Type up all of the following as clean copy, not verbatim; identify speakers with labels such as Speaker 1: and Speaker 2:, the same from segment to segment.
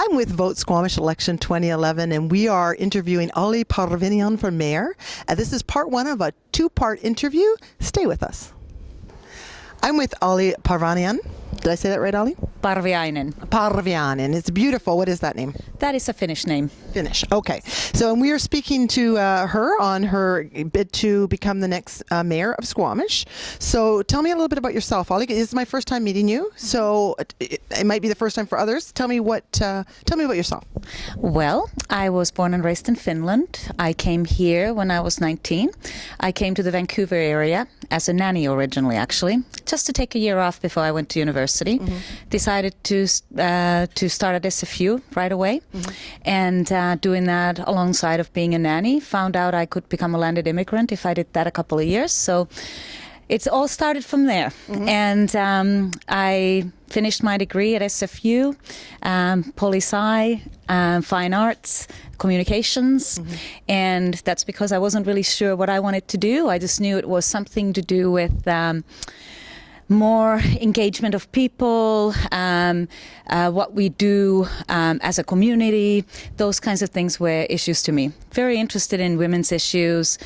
Speaker 1: I'm with Vote Squamish Election 2011, and we are interviewing Auli Parvinian for mayor. This is part one of a two-part interview. Stay with us. I'm with Auli Parvinian. Did I say that right, Auli?
Speaker 2: Parviainen.
Speaker 1: Parviainen. It's beautiful. What is that name?
Speaker 2: That is a Finnish name.
Speaker 1: Finnish. Okay. So, and we are speaking to her on her bid to become the next mayor of Squamish. So, tell me a little bit about yourself, Auli. This is my first time meeting you, so it might be the first time for others. Tell me about yourself.
Speaker 2: Well, I was born and raised in Finland. I came here when I was 19. I came to the Vancouver area as a nanny originally, actually, just to take a year off before I went to university. Decided to start at SFU right away, and doing that alongside of being a nanny, found out I could become a landed immigrant if I did that a couple of years. So it's all started from there, and I finished my degree at SFU, Poli-Sci, Fine Arts, Communications, and that's because I wasn't really sure what I wanted to do. I just knew it was something to do with more engagement of people, what we do as a community, those kinds of things were issues to me. Very interested in women's issues,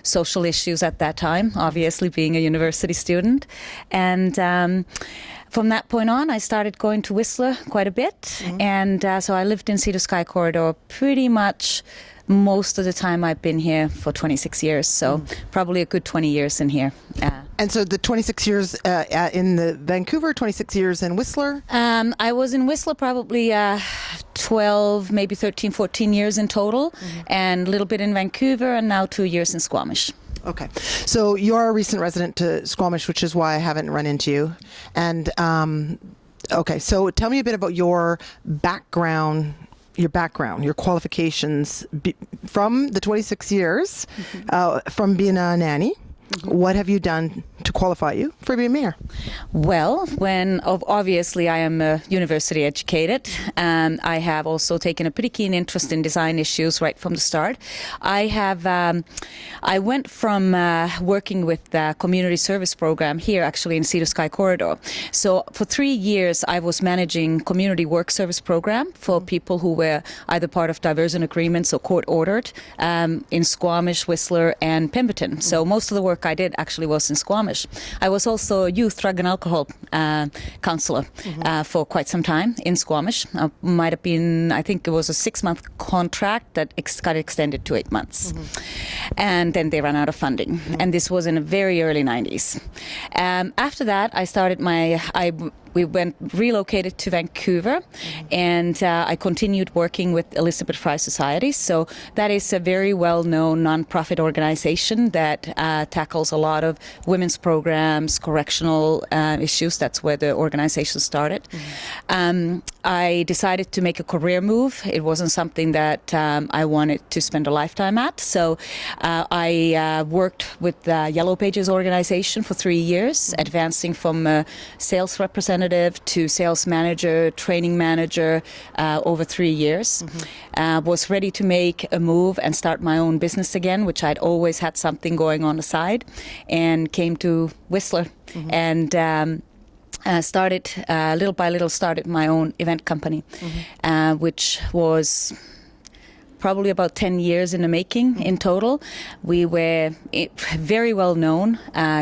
Speaker 2: social issues at that time, obviously being a university student. And from that point on, I started going to Whistler quite a bit. And so I lived in Sea to Sky Corridor pretty much most of the time. I've been here for 26 years, so probably a good 20 years in here.
Speaker 1: And so the 26 years in the Vancouver, 26 years in Whistler?
Speaker 2: I was in Whistler probably 12, maybe 13, 14 years in total, and a little bit in Vancouver, and now 2 years in Squamish.
Speaker 1: Okay. So you're a recent resident to Squamish, which is why I haven't run into you. And, okay, so tell me a bit about your background, your qualifications from the 26 years, from being a nanny. What have you done to qualify you for being mayor?
Speaker 2: Well, obviously I am university educated, and I have also taken a pretty keen interest in design issues right from the start. I went from working with the community service program here, actually in Sea to Sky Corridor. So for 3 years I was managing community work service program for people who were either part of diversion agreements or court ordered in Squamish, Whistler, and Pemberton. So most of the work I did actually was in Squamish. I was also a youth drug and alcohol counselor for quite some time in Squamish. Might have been, I think it was a 6-month contract that got extended to 8 months. And then they ran out of funding. And this was in the very early 90s. After that, I started we relocated to Vancouver, and I continued working with Elizabeth Fry Society. So that is a very well-known non-profit organization that tackles a lot of women's programs, correctional issues. That's where the organization started. I decided to make a career move. It wasn't something that I wanted to spend a lifetime at. So I worked with the Yellow Pages organization for 3 years, advancing from a sales representative to sales manager, training manager over 3 years. Was ready to make a move and start my own business again, which I'd always had something going on the side, and came to Whistler and started little by little started my own event company, which was probably about 10 years in the making in total. We were very well known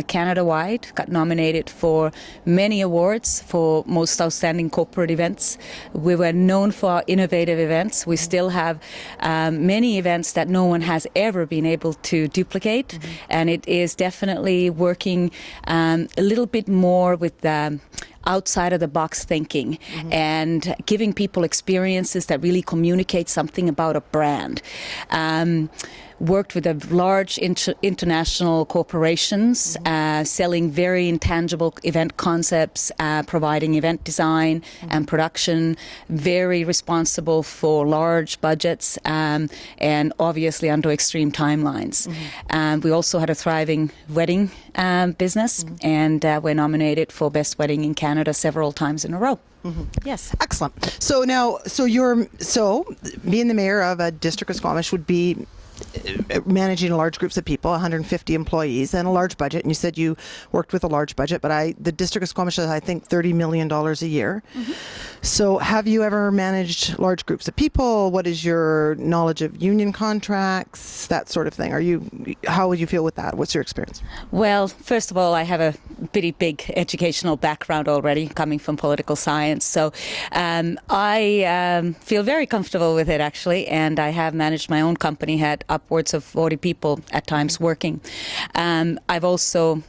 Speaker 2: Canada-wide, got nominated for many awards for most outstanding corporate events. We were known for our innovative events. We still have many events that no one has ever been able to duplicate, and it is definitely working a little bit more with outside of the box thinking and giving people experiences that really communicate something about a brand. Worked with large international corporations, selling very intangible event concepts, providing event design and production, very responsible for large budgets, and obviously under extreme timelines. We also had a thriving wedding business, and we're nominated for Best Wedding in Canada several times in a row. Yes.
Speaker 1: Excellent. So now, being the mayor of a district of Squamish would be managing large groups of people, 150 employees, and a large budget. And you said you worked with a large budget, but the District of Squamish has, I think, $30 million a year. So have you ever managed large groups of people? What is your knowledge of union contracts, that sort of thing? How would you feel with that? What's your experience?
Speaker 2: Well, first of all, I have a pretty big educational background already, coming from political science. So I feel very comfortable with it, actually. And I have managed my own company, had upwards of 40 people at times working. I've also,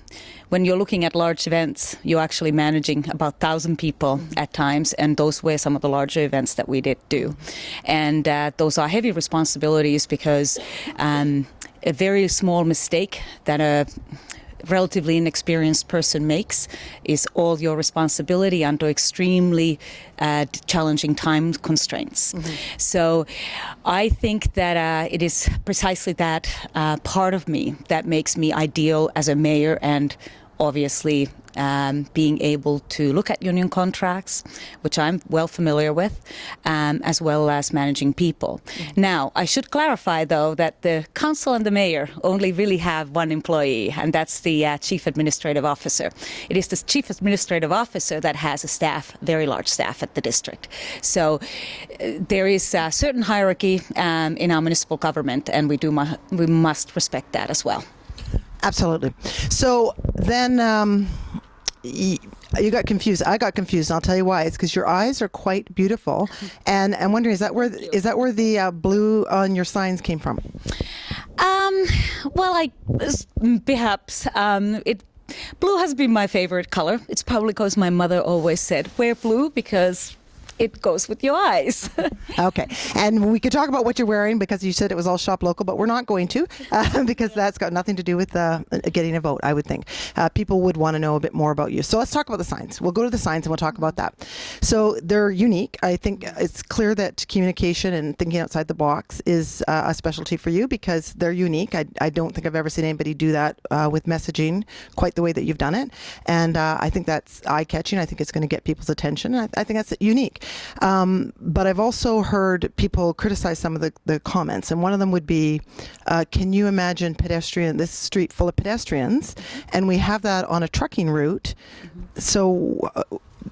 Speaker 2: when you're looking at large events, you're actually managing about 1,000 people at times, and those were some of the larger events that we did do. And those are heavy responsibilities because a very small mistake that a relatively inexperienced person makes is all your responsibility under extremely challenging time constraints. So I think that it is precisely that part of me that makes me ideal as a mayor, and obviously being able to look at union contracts, which I'm well familiar with, as well as managing people. Now, I should clarify, though, that the council and the mayor only really have one employee, and that's the chief administrative officer. It is the chief administrative officer that has a staff, very large staff at the district. So there is a certain hierarchy in our municipal government, and we must respect that as well.
Speaker 1: Absolutely. So then you got confused. I got confused, and I'll tell you why. It's because your eyes are quite beautiful, and I'm wondering, is that where the blue on your signs came from?
Speaker 2: Well, perhaps blue has been my favorite color. It's probably because my mother always said, "Wear blue because it goes with your eyes."
Speaker 1: Okay. And we could talk about what you're wearing, because you said it was all shop local, but we're not going to, because that's got nothing to do with getting a vote, I would think. People would want to know a bit more about you. So let's talk about the signs. We'll go to the signs and we'll talk about that. So they're unique. I think it's clear that communication and thinking outside the box is a specialty for you, because they're unique. I don't think I've ever seen anybody do that with messaging quite the way that you've done it. And I think that's eye-catching. I think it's going to get people's attention. I think that's unique. But I've also heard people criticize some of the comments, and one of them would be, can you imagine this street full of pedestrians, and we have that on a trucking route. So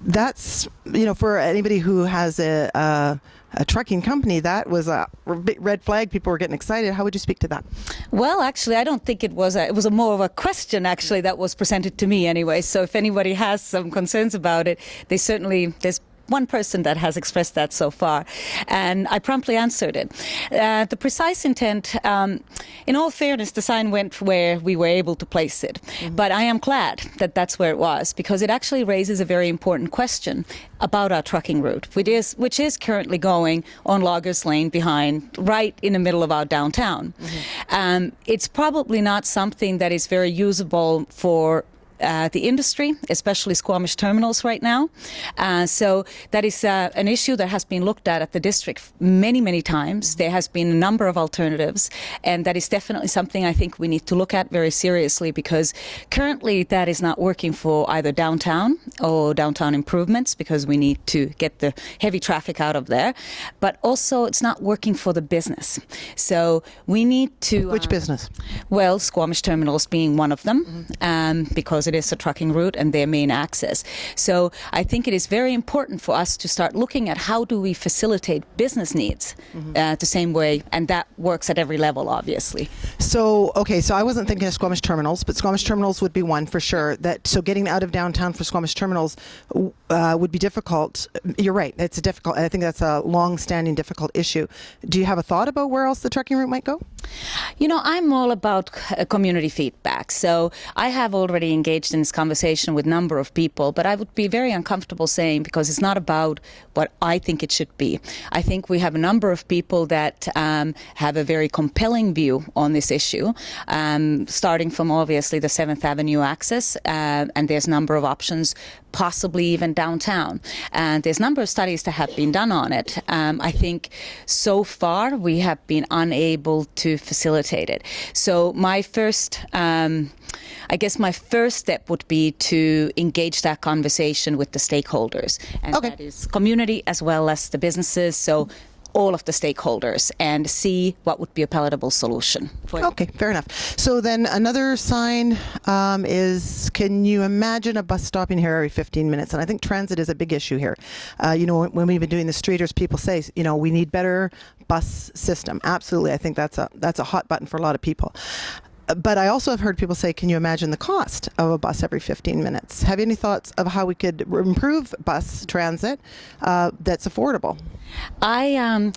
Speaker 1: that's, for anybody who has a trucking company, that was a big red flag. People were getting excited. How would you speak to that?
Speaker 2: Well, actually, I don't think it was a more of a question, actually, that was presented to me anyway. So if anybody has some concerns about it, there's one person that has expressed that so far, and I promptly answered it. The precise intent, in all fairness, the sign went where we were able to place it. But I am glad that that's where it was, because it actually raises a very important question about our trucking route, which is currently going on Loggers Lane right in the middle of our downtown. It's probably not something that is very usable for the industry, especially Squamish terminals right now. So that is an issue that has been looked at the district many, many times. There has been a number of alternatives, and that is definitely something I think we need to look at very seriously, because currently that is not working for either downtown or downtown improvements, because we need to get the heavy traffic out of there. But also it's not working for the business. So we need to...
Speaker 1: Which business?
Speaker 2: Well, Squamish terminals being one of them, because it is a trucking route and their main access. So I think it is very important for us to start looking at how do we facilitate business needs the same way, and that works at every level, obviously.
Speaker 1: So, okay, so I wasn't thinking of Squamish terminals, but Squamish terminals would be one for sure. So getting out of downtown for Squamish terminals would be difficult. You're right, it's difficult. I think that's a long-standing difficult issue. Do you have a thought about where else the trucking route might go?
Speaker 2: I'm all about community feedback. So I have already engaged in this conversation with a number of people, but I would be very uncomfortable saying, because it's not about what I think it should be. I think we have a number of people that have a very compelling view on this issue, starting from obviously the 7th Avenue access, and there's a number of options, possibly even downtown. And there's a number of studies that have been done on it. I think so far we have been unable to facilitate it. So my first step would be to engage that conversation with the stakeholders, and that is community as well as the businesses. So all of the stakeholders and see what would be a palatable solution.
Speaker 1: Okay, fair enough. So then another sign is, can you imagine a bus stopping here every 15 minutes? And I think transit is a big issue here. When we've been doing the streeters, people say, we need better bus system. Absolutely. I think that's a hot button for a lot of people. But I also have heard people say, can you imagine the cost of a bus every 15 minutes? Have you any thoughts of how we could improve bus transit that's affordable?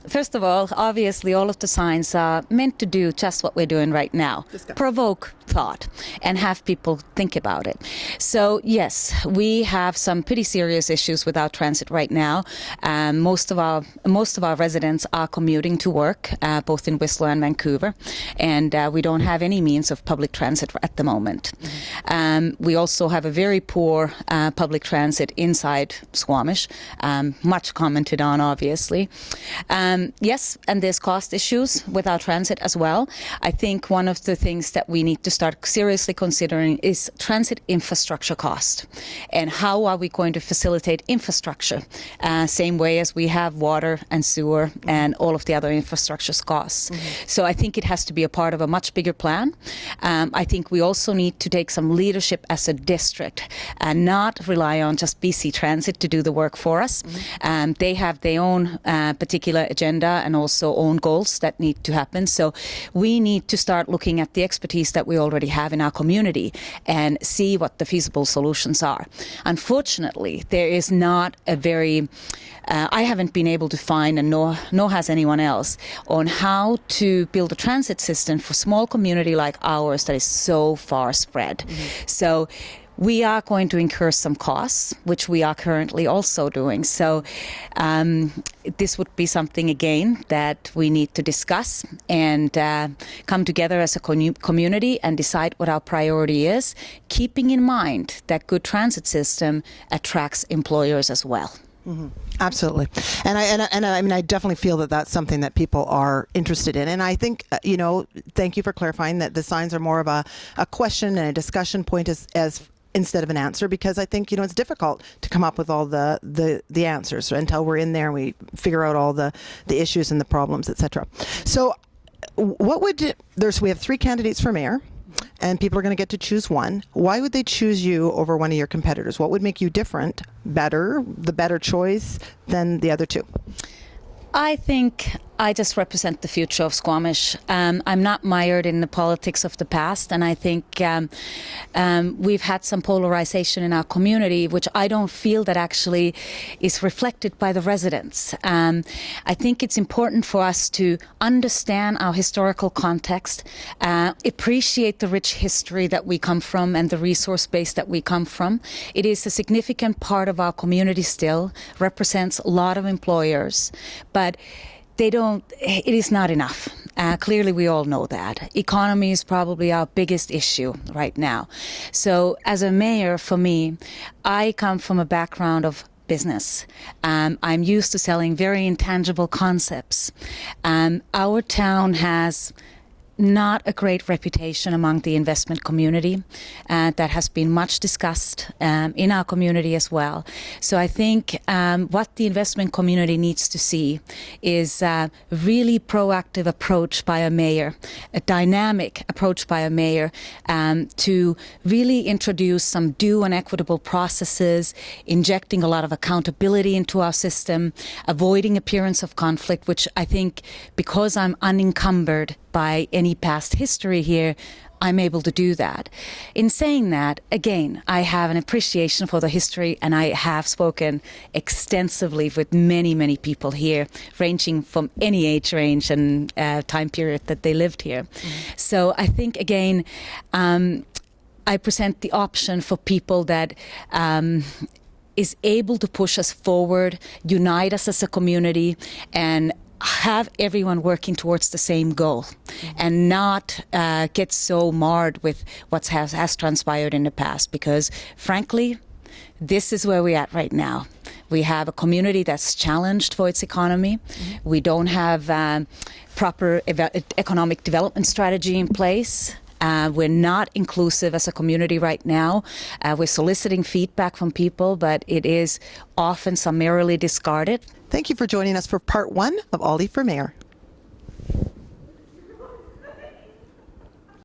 Speaker 2: First of all, obviously all of the signs are meant to do just what we're doing right now. Provoke thought and have people think about it. So yes, we have some pretty serious issues with our transit right now. Most of our residents are commuting to work, both in Whistler and Vancouver, and we don't have any means of public transit at the moment. We also have a very poor public transit inside Squamish, much commented on, obviously. Yes, and there's cost issues with our transit as well. I think one of the things that we need to start seriously considering is transit infrastructure cost, and how are we going to facilitate infrastructure, same way as we have water and sewer and all of the other infrastructure costs. So I think it has to be a part of a much bigger plan. I think we also need to take some leadership as a district and not rely on just BC Transit to do the work for us. They have their own particular agenda and also own goals that need to happen. So we need to start looking at the expertise that we already have in our community and see what the feasible solutions are. Unfortunately, there is not a very I haven't been able to find, and nor has anyone else, on how to build a transit system for small community like ours that is so far spread. So we are going to incur some costs, which we are currently also doing. So this would be something, again, that we need to discuss and come together as a community and decide what our priority is, keeping in mind that good transit system attracts employers as well.
Speaker 1: Absolutely. And I mean, I definitely feel that that's something that people are interested in. And I think, thank you for clarifying that the signs are more of a question and a discussion point as instead of an answer, because I think, it's difficult to come up with all the answers until we're in there and we figure out all the issues and the problems, etc. So we have 3 candidates for mayor, and people are going to get to choose one. Why would they choose you over one of your competitors? What would make you different, the better choice than the other 2?
Speaker 2: I think I just represent the future of Squamish. I'm not mired in the politics of the past, and I think we've had some polarization in our community, which I don't feel that actually is reflected by the residents. I think it's important for us to understand our historical context, appreciate the rich history that we come from and the resource base that we come from. It is a significant part of our community still, represents a lot of employers, but it is not enough. Clearly, we all know that. Economy is probably our biggest issue right now. So as a mayor, for me, I come from a background of business. I'm used to selling very intangible concepts. Our town has not a great reputation among the investment community. That has been much discussed in our community as well. So I think what the investment community needs to see is a really proactive approach by a mayor, a dynamic approach by a mayor to really introduce some due and equitable processes, injecting a lot of accountability into our system, avoiding appearance of conflict, which I think, because I'm unencumbered by any past history here, I'm able to do that. In saying that, again, I have an appreciation for the history, and I have spoken extensively with many, many people here, ranging from any age range and time period that they lived here. So I think, again, I present the option for people that is able to push us forward, unite us as a community, and have everyone working towards the same goal, and not get so marred with what has transpired in the past, because frankly, this is where we're at right now. We have a community that's challenged for its economy. We don't have proper economic development strategy in place. We're not inclusive as a community right now. We're soliciting feedback from people, but it is often summarily discarded.
Speaker 1: Thank you for joining us for part 1 of Auli for Mayor.